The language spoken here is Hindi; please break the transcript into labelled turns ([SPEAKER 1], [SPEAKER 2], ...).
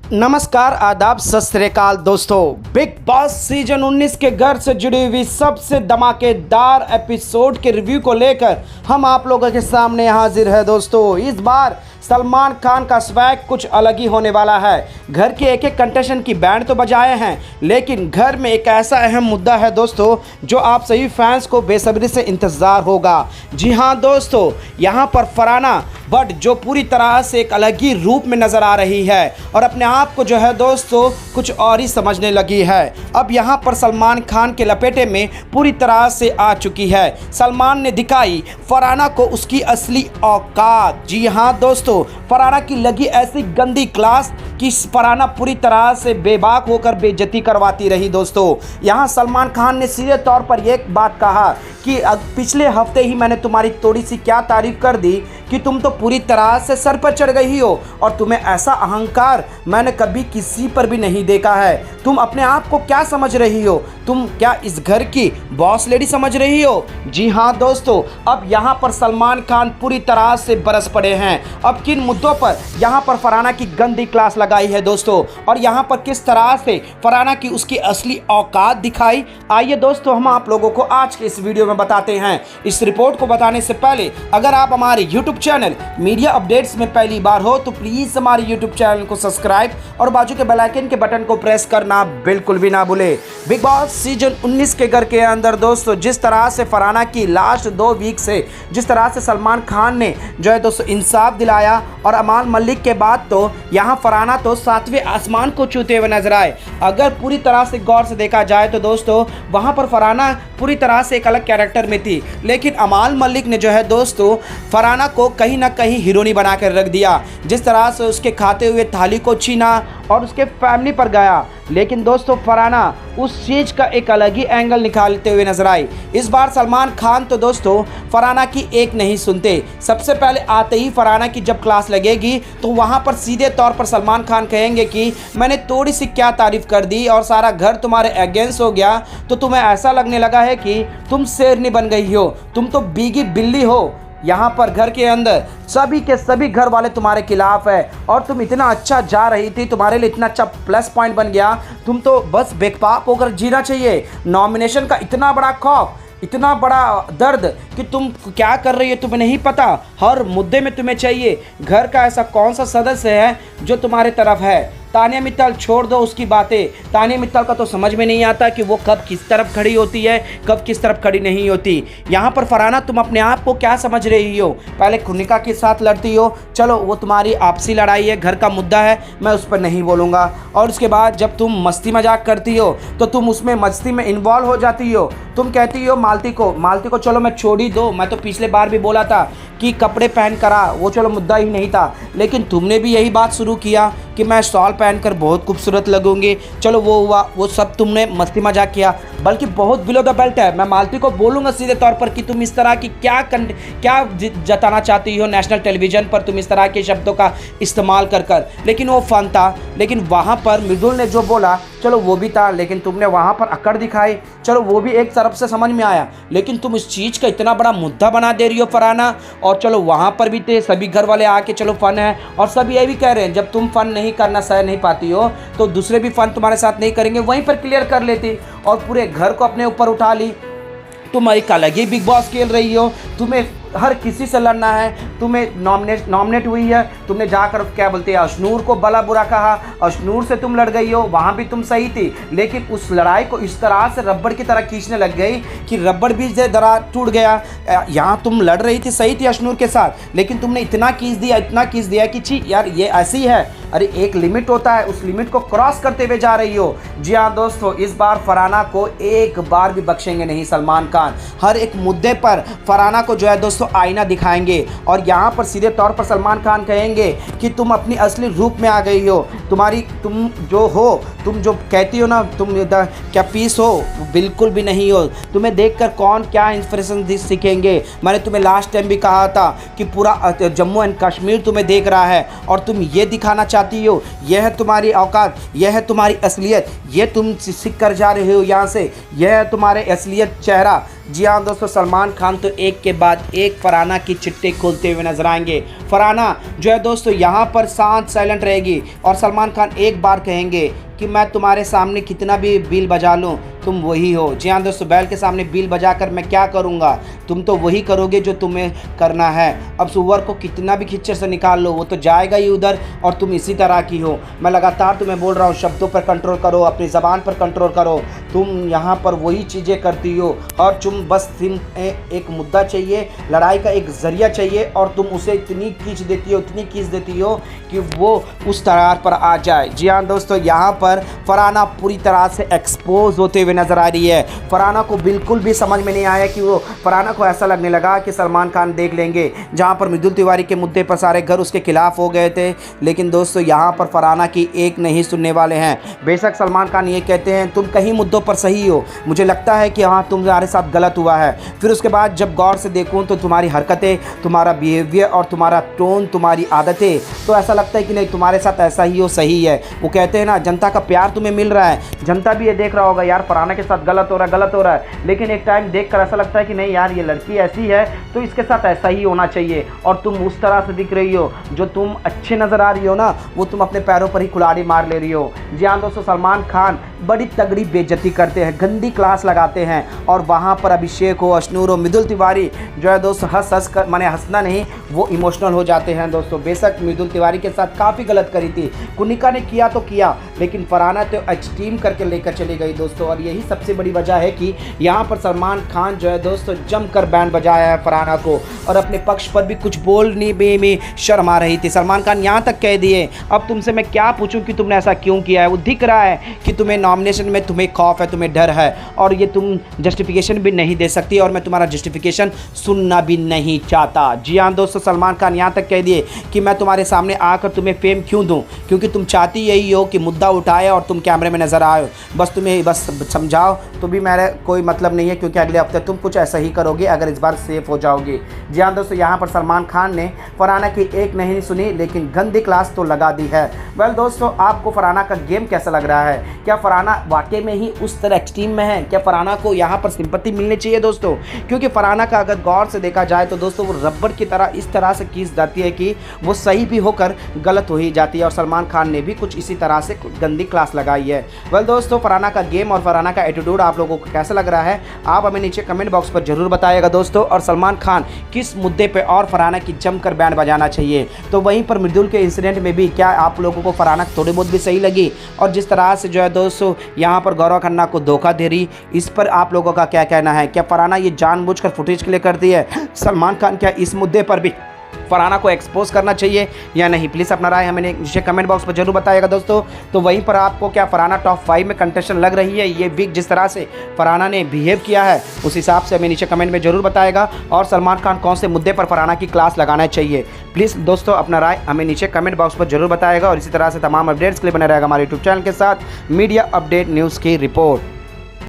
[SPEAKER 1] नमस्कार, आदाब, सत श्री अकाल दोस्तों। बिग बॉस सीजन 19 के घर से जुड़ी हुई सबसे धमाकेदार एपिसोड के रिव्यू को लेकर हम आप लोगों के सामने हाजिर है दोस्तों। इस बार सलमान खान का स्वैग कुछ अलग ही होने वाला है। घर के एक एक कंटेस्टेंट की बैंड तो बजाए हैं, लेकिन घर में एक ऐसा अहम मुद्दा है दोस्तों जो आप सभी फैंस को बेसब्री से इंतज़ार होगा। जी हाँ दोस्तों, यहाँ पर फरहाना बट जो पूरी तरह से एक अलग ही रूप में नज़र आ रही है और अपने आप को जो है दोस्तों कुछ और ही समझने लगी है। अब यहाँ पर सलमान खान के लपेटे में पूरी तरह से आ चुकी है। सलमान ने दिखाई फरहाना को उसकी असली औकात। जी हाँ दोस्तों, फरहाना की लगी ऐसी गंदी क्लास कि फरहाना पूरी तरह से बेबाक होकर बेइज्जती करवाती रही दोस्तों। यहाँ सलमान खान ने सीधे तौर पर एक बात कहा कि पिछले हफ्ते ही मैंने तुम्हारी थोड़ी सी क्या तारीफ कर दी कि तुम तो पूरी तरह से सर पर चढ़ गई हो और तुम्हें ऐसा अहंकार मैंने कभी किसी पर भी नहीं देखा है। तुम अपने आप को क्या समझ रही हो? तुम क्या इस घर की बॉस लेडी समझ रही हो? जी हाँ दोस्तों, अब यहाँ पर सलमान खान पूरी तरह से बरस पड़े हैं। अब किन मुद्दों पर यहाँ पर फरहाना की गंदी क्लास लगाई है दोस्तों, और यहाँ पर किस तरह से फरहाना की उसकी असली औकात दिखाई, आइए दोस्तों हम आप लोगों को आज के इस वीडियो में बताते हैं। इस रिपोर्ट को बताने से पहले अगर आप हमारे यूट्यूब चैनल मीडिया अपडेट्स में पहली बार हो तो प्लीज़ हमारे यूट्यूब चैनल को सब्सक्राइब और बाजू के बेल आइकन के बटन को प्रेस करना बिल्कुल भी ना भूले। बिग बॉस सीजन 19 के घर के अंदर दोस्तों जिस तरह से फरहाना की लास्ट 2 वीक से जिस तरह से सलमान खान ने जो है दोस्तों इंसाफ दिलाया और अमाल मलिक के बाद तो यहाँ फरहाना तो 7वें आसमान को छूते हुए नजर आए। अगर पूरी तरह से गौर से देखा जाए तो दोस्तों वहाँ पर फरहाना पूरी तरह से एक अलग कैरेक्टर में थी, लेकिन अमाल मलिक ने जो है दोस्तों फरहाना को कहीं ना कहीं हीरोइनी बना कर रख दिया। जिस तरह से उसके खाते हुए थाली को छीना और उसके फैमिली पर गया, लेकिन दोस्तों फरहाना उस चीज़ का एक अलग ही एंगल निकालते हुए नजर आई। इस बार सलमान खान तो दोस्तों फरहाना की एक नहीं सुनते। सबसे पहले आते ही फरहाना की जब क्लास लगेगी तो वहाँ पर सीधे तौर पर सलमान खान कहेंगे कि मैंने थोड़ी सी क्या तारीफ़ कर दी और सारा घर तुम्हारे अगेंस्ट हो गया, तो तुम्हें ऐसा लगने लगा है कि तुम शेरनी बन गई हो, तुम तो बीगी बिल्ली हो। यहाँ पर घर के अंदर सभी के सभी घर वाले तुम्हारे खिलाफ है और तुम इतना अच्छा जा रही थी, तुम्हारे लिए इतना अच्छा प्लस पॉइंट बन गया, तुम तो बस बेखौफ होकर जीना चाहिए। नॉमिनेशन का इतना बड़ा खौफ, इतना बड़ा दर्द कि तुम क्या कर रही हो तुम्हें नहीं पता। हर मुद्दे में तुम्हें चाहिए। घर का ऐसा कौन सा सदस्य है जो तुम्हारे तरफ है? तानिया मित्तल छोड़ दो उसकी बातें। तानिया मित्तल का तो समझ में नहीं आता कि वो कब किस तरफ खड़ी होती है, कब किस तरफ खड़ी नहीं होती। यहाँ पर फरहाना तुम अपने आप को क्या समझ रही हो? पहले खुनिका के साथ लड़ती हो, चलो वो तुम्हारी आपसी लड़ाई है, घर का मुद्दा है, मैं उस पर नहीं बोलूँगा। और उसके बाद जब तुम मस्ती मजाक करती हो तो तुम उसमें मस्ती में इन्वॉल्व हो जाती हो। तुम कहती हो मालती को चलो मैं छोड़ ही दो, मैं तो पिछले बार भी बोला था कि कपड़े पहन कर आ, वो चलो मुद्दा ही नहीं था, लेकिन तुमने भी यही बात शुरू किया कि मैं शॉल पहनकर बहुत खूबसूरत लगूंगी, चलो वो हुआ, वो सब तुमने मस्ती मजाक किया, बल्कि बहुत बिलो द बेल्ट है। मैं मालती को बोलूँगा सीधे तौर पर कि तुम इस तरह की क्या जताना चाहती हो नेशनल टेलीविज़न पर, तुम इस तरह के शब्दों का इस्तेमाल कर, लेकिन वो फन था। लेकिन वहाँ पर मृदुल ने जो बोला चलो वो भी था, लेकिन तुमने वहाँ पर अकड़ दिखाई, चलो वो भी एक तरफ से समझ में आया, लेकिन तुम इस चीज़ का इतना बड़ा मुद्दा बना दे रही हो फरहाना। और चलो वहाँ पर भी थे सभी घर वाले आके चलो फ़न है, और सब ये भी कह रहे हैं जब तुम फ़न नहीं करना सह नहीं पाती हो तो दूसरे भी फ़न तुम्हारे साथ नहीं करेंगे, वहीं पर क्लियर कर लेती और पूरे घर को अपने ऊपर उठा ली। तुम एक अलग ही बिग बॉस खेल रही हो, तुम्हें हर किसी से लड़ना है, तुम्हें नॉमिनेट हुई है, तुमने जाकर क्या बोलते हैं अशनूर को भला बुरा कहा, अशनूर से तुम लड़ गई हो, वहाँ भी तुम सही थी, लेकिन उस लड़ाई को इस तरह से रबड़ की तरह खींचने लग गई कि रबड़ भी दरार टूट गया। यहाँ तुम लड़ रही थी, सही थी अशनूर के साथ, लेकिन तुमने इतना खींच दिया कि छी यार ये ऐसी है, अरे एक लिमिट होता है, उस लिमिट को क्रॉस करते हुए जा रही हो। जी हाँ दोस्तों, इस बार फरहाना को एक बार भी बख्शेंगे नहीं सलमान खान। हर एक मुद्दे पर फरहाना को जो है दोस्तों आईना दिखाएंगे और यहाँ पर सीधे तौर पर सलमान खान कहेंगे कि तुम अपनी असली रूप में आ गई हो, तुम जो कहती हो ना तुम क्या पीस हो, बिल्कुल भी नहीं हो। तुम्हें देखकर कौन क्या इंस्पिरेशन सीखेंगे। मैंने तुम्हें लास्ट टाइम भी कहा था कि पूरा जम्मू एंड कश्मीर तुम्हें देख रहा है और तुम ये दिखाना चाहती हो, यह है तुम्हारी औकात, यह है तुम्हारी असलियत, ये तुम सीख कर जा रहे हो यहाँ से, यह है तुम्हारे असलियत चेहरा। जी हाँ दोस्तों, सलमान खान तो एक के बाद एक फरहाना की चिट्टे खोलते हुए नजर आएंगे। फरहाना जो है दोस्तों यहाँ पर शांत साइलेंट रहेगी और सलमान सलमान खान एक बार कहेंगे कि मैं तुम्हारे सामने कितना भी बील बजा लूँ, तुम वही हो। जी हाँ दोस्तों, बैल के सामने बील बजाकर मैं क्या करूँगा, तुम तो वही करोगे जो तुम्हें करना है। अब सुअर को कितना भी खिच्चर से निकाल लो, वो तो जाएगा ही उधर, और तुम इसी तरह की हो। मैं लगातार तुम्हें बोल रहा हूँ, शब्दों पर कंट्रोल करो, अपनी ज़बान पर कंट्रोल करो। तुम यहाँ पर वही चीज़ें करती हो, और तुम बस एक मुद्दा चाहिए, लड़ाई का एक ज़रिया चाहिए, और तुम उसे इतनी खींच देती हो कि वो उस तरार पर आ जाए। जी हाँ दोस्तों, यहाँ पर फरहाना पूरी तरह से एक्सपोज होते हुए नजर आ रही है। फरहाना को बिल्कुल भी समझ में नहीं आया कि फरहाना को ऐसा लगने लगा कि सलमान खान देख लेंगे। जहाँ पर मृदुल तिवारी के मुद्दे पर सारे घर उसके खिलाफ हो गए थे, लेकिन दोस्तों यहाँ पर फरहाना की एक नहीं सुनने वाले हैं। बेशक सलमान खान ये कहते हैं तुम कहीं मुद्दों पर सही हो, मुझे लगता है कि हाँ तुम्हारे साथ गलत हुआ है। फिर उसके बाद जब गौर से देखूँ तो तुम्हारी हरकतें, तुम्हारा बिहेवियर और तुम्हारा टोन, तुम्हारी आदतें, तो ऐसा लगता है कि नहीं तुम्हारे साथ ऐसा ही हो, सही है। वो कहते हैं ना, जनता का प्यार तुम्हें मिल रहा है, जनता भी ये देख रहा होगा यार फरहाना के साथ गलत हो रहा है, लेकिन एक टाइम देखकर ऐसा लगता है कि नहीं यार ये लड़की ऐसी है तो इसके साथ ऐसा ही होना चाहिए। और तुम उस तरह से दिख रही हो, जो तुम अच्छे नज़र आ रही हो ना, वो तुम अपने पैरों पर ही कुल्हाड़ी मार ले रही हो। जी हाँ दोस्तों, सलमान खान बड़ी तगड़ी बेइज्जती करते हैं, गंदी क्लास लगाते हैं, और वहाँ पर अभिषेक हो, अशनूर हो, मृदुल तिवारी जो है दोस्तों हंस कर, माने हंसना नहीं, वो इमोशनल हो जाते हैं दोस्तों। बेशक मृदुल तिवारी के साथ काफ़ी गलत करी थी, कुनिका ने किया तो किया, लेकिन फरहाना तो एक्सट्रीम करके लेकर चली गई दोस्तों। और यही सबसे बड़ी वजह है कि यहाँ पर सलमान खान जो है दोस्तों जमकर बैंड बजाया है फरहाना को, और अपने पक्ष पर भी कुछ बोलने में शर्म आ रही थी। सलमान खान यहाँ तक कह दिए, अब तुमसे मैं क्या पूछूं कि तुमने ऐसा क्यों किया है। वो दिख रहा है कि तुम्हें नॉमिनेशन में तुम्हें खौफ है, तुम्हें डर है, और ये तुम जस्टिफिकेशन भी नहीं दे सकती, और मैं तुम्हारा जस्टिफिकेशन सुनना भी नहीं चाहता। जी हाँ दोस्तों, सलमान खान यहाँ तक कह दिए कि मैं तुम्हारे सामने आकर तुम्हें फेम क्यों दूँ, क्योंकि तुम चाहती यही हो कि मुद्दा उठाए और तुम कैमरे में नज़र आए, बस तुम्हें बस समझाओ तो भी मेरा कोई मतलब नहीं है, क्योंकि अगले हफ्ते तुम कुछ ऐसा ही करोगे अगर इस बार सेफ हो जाओगे। जी हाँ दोस्तों, यहाँ पर सलमान खान ने फरहाना की एक नहीं सुनी, लेकिन गंदी क्लास तो लगा दी है। वेल दोस्तों, आपको फरहाना का गेम कैसा लग रहा है? क्या फरहाना वाकई में ही उस तरह एक्सट्रीम में है? क्या फरहाना को यहाँ पर सिंपैथी मिलनी चाहिए दोस्तों? क्योंकि फरहाना का अगर गौर से देखा जाए तो दोस्तों वो रबड़ की तरह इस तरह से खींच जाती है कि वो सही भी होकर गलत हो ही जाती है, और सलमान खान ने भी कुछ इसी तरह से गंदी क्लास लगाई है। वेल दोस्तों, फरहाना का गेम और फरहाना का एटीट्यूड आप लोगों को कैसा लग रहा है, आप हमें नीचे कमेंट बॉक्स पर जरूर बताइएगा दोस्तों। और सलमान खान किस मुद्दे पे और फरहाना की जमकर बैंड बजाना चाहिए? तो वहीं पर मृदुल के इंसिडेंट में भी क्या आप लोगों को फरहाना थोड़ी बहुत भी सही लगी? और जिस तरह से जो है दोस्तों यहाँ पर गौरव खन्ना को धोखा दे रही, इस पर आप लोगों का क्या कहना है? क्या फरहाना ये जानबूझकर फुटेज के लिए करती है? सलमान खान क्या इस मुद्दे पर भी फरहाना को एक्सपोज करना चाहिए या नहीं? प्लीज़ अपना राय हमें नीचे कमेंट बॉक्स पर जरूर बताइएगा दोस्तों। तो वहीं पर आपको क्या फरहाना टॉप 5 में कंटेस्टेंट लग रही है? ये वीक जिस तरह से फरहाना ने बिहेव किया है उस हिसाब से हमें नीचे कमेंट में जरूर बताएगा। और सलमान खान कौन से मुद्दे पर फरहाना की क्लास लगाना चाहिए, प्लीज़ दोस्तों अपना राय हमें नीचे कमेंट बॉक्स पर जरूर बताएगा। और इसी तरह से तमाम अपडेट्स के लिए बने रहेगा हमारे यूट्यूब चैनल के साथ मीडिया अपडेट न्यूज़ की रिपोर्ट।